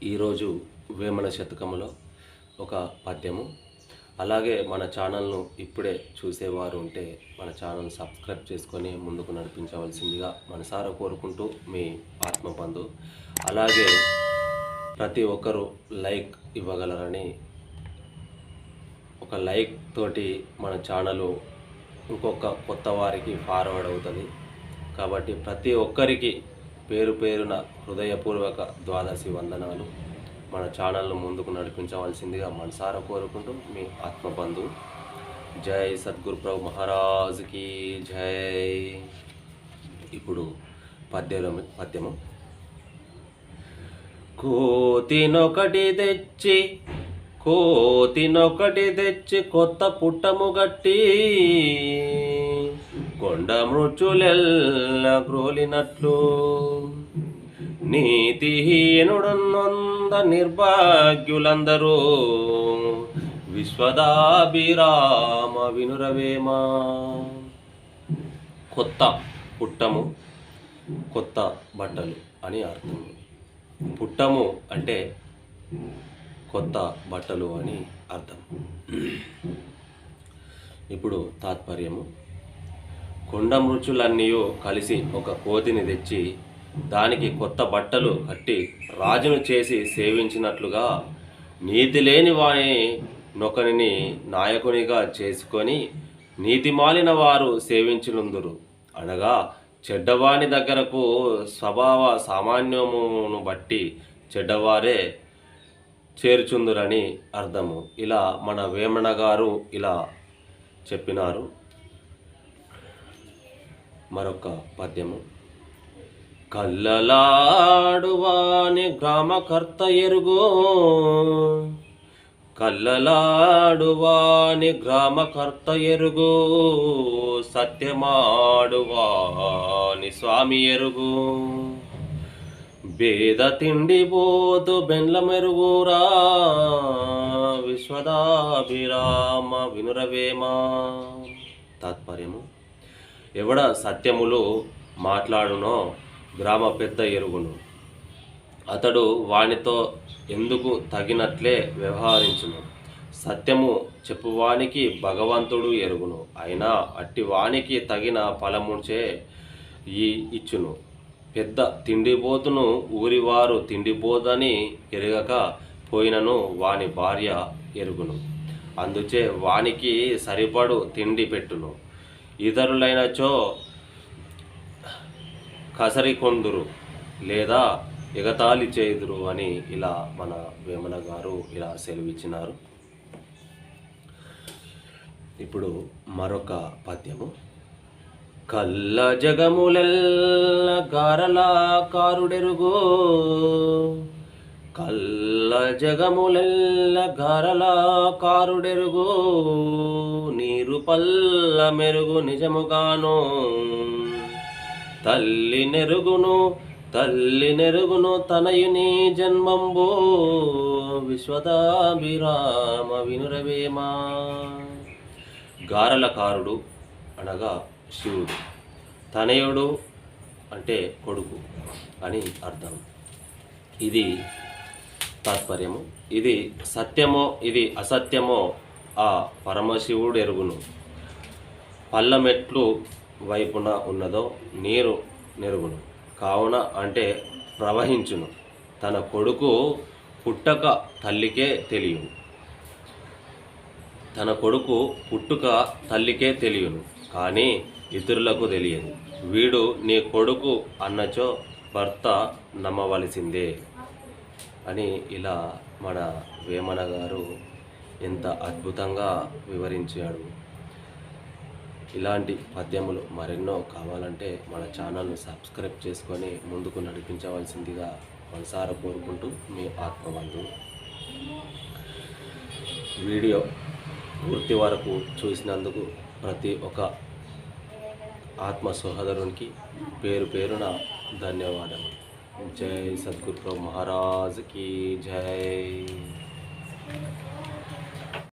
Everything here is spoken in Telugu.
ఈరోజు వేమన శతకములో ఒక పద్యము. అలాగే మన ఛానల్ను ఇప్పుడే చూసేవారు ఉంటే మన ఛానల్ సబ్స్క్రైబ్ చేసుకొని ముందుకు నడిపించవలసిందిగా మనసారా కోరుకుంటూ మీ ఆత్మబంధు. అలాగే ప్రతి ఒక్కరూ లైక్ ఇవ్వగలరని, ఒక లైక్ తోటి మన ఛానల్ ఇంకొక కొత్త వారికి ఫార్వర్డ్ అవుతుంది. కాబట్టి ప్రతి ఒక్కరికి పేరు పేరున హృదయపూర్వక ద్వాదశి వందనాలు. మన ఛానల్ను ముందుకు నడిపించవలసిందిగా మనసారా కోరుకుంటూ మీ ఆత్మబంధు. జై సద్గురు ప్రభు మహారాజుకి జై. ఇప్పుడు పద్యము. కోతినొకటి తెచ్చి కొత్త పుట్టము గట్టి కొండ మృచులెల్ల గ్రోలినట్లు నీతిహీనుడన్నొంద నిర్భాగ్యులందరూ విశ్వదాభిరామ వినురవేమా. కొత్త పుట్టము, కొత్త బట్టలు అని అర్థం. పుట్టము అంటే కొత్త బట్టలు అని అర్థం. ఇప్పుడు తాత్పర్యము. కొండ మృచులన్నీ కలిసి ఒక కోతిని తెచ్చి దానికి కొత్త బట్టలు కట్టి రాజును చేసి సేవించినట్లుగా నీతి లేని వాని నొకనిని నాయకునిగా చేసుకొని నీతిమాలిన వారు సేవించునుందురు. అనగా చెడ్డవాని దగ్గరకు స్వభావ సామాన్యమును బట్టి చెడ్డవారే చేర్చుందురని అర్థము. ఇలా మన వేమన గారు ఇలా చెప్పినారు. మరొక పద్యము. కల్లలాడువాని గ్రామకర్త ఎరుగో, కల్లలాడువాని గ్రామకర్త ఎరుగో, సత్యమాడువాని స్వామి ఎరుగు, భేద తిండి పోతు బెండ్ల మెరుగురా, విశ్వదాభిరామ వినురవేమా. తాత్పర్యము. ఎవడ సత్యములు మాట్లాడునో గ్రామ పెద్ద ఎరుగును, అతడు వానితో ఎందుకు తగినట్లే వ్యవహరించును. సత్యము చెప్పువానికి భగవంతుడు ఎరుగును, అయినా అట్టి వానికి తగిన ఫలముచే ఇచ్చును. పెద్ద తిండిపోతును ఊరివారు తిండిపోదని ఎరగక పోయినను వాని భార్య ఎరుగును, అందుచే వానికి సరిపడు తిండి పెట్టును. ఇతరులైనచో కసరికొందురు లేదా ఎగతాళి చేయుదురు అని ఇలా మన వేమన గారు ఇలా సెలవిచ్చినారు. ఇప్పుడు మరొక పద్యము. కల్ల జగములెల్ల గారలాకారుడెరుగో, కల్ల జగములెల్ల గారలాకారుడెరుగో, నీరు పల్ల మెరుగు నిజముగాను, తల్లి నెరుగును తనయుని జన్మంబో, విశ్వదాభిరామ వినురవేమా. గారలకారుడు అనగా శివుడు, తనయుడు అంటే కొడుకు అని అర్థం. ఇది తాత్పర్యము. ఇది సత్యమో ఇది అసత్యమో ఆ పరమశివుడు ఎరుగును. పల్లమెట్లు వైపున ఉన్నదో నీరు నెరుగును, కావున అంటే ప్రవహించును. తన కొడుకు పుట్టక తల్లికే తెలియను, తన కొడుకు పుట్టుక తల్లికే తెలియను, కానీ ఇతరులకు తెలియదు. వీడు నీ కొడుకు అన్నచో భర్త నమ్మవలసిందే అని ఇలా మన వేమన గారు ఎంత అద్భుతంగా వివరించాడు. ఇలాంటి పద్యములు మరెన్నో కావాలంటే మన ఛానల్ను సబ్స్క్రైబ్ చేసుకొని ముందుకు నడిపించవలసిందిగా మనసారా కోరుకుంటూ మీ ఆత్మబంధు. వీడియో పూర్తి వరకు చూసినందుకు ప్రతి ఒక్క ఆత్మ సహోదరునికి పేరు పేరున ధన్యవాదాలు. జై సద్గురు ప్రభు మహారాజుకి జై.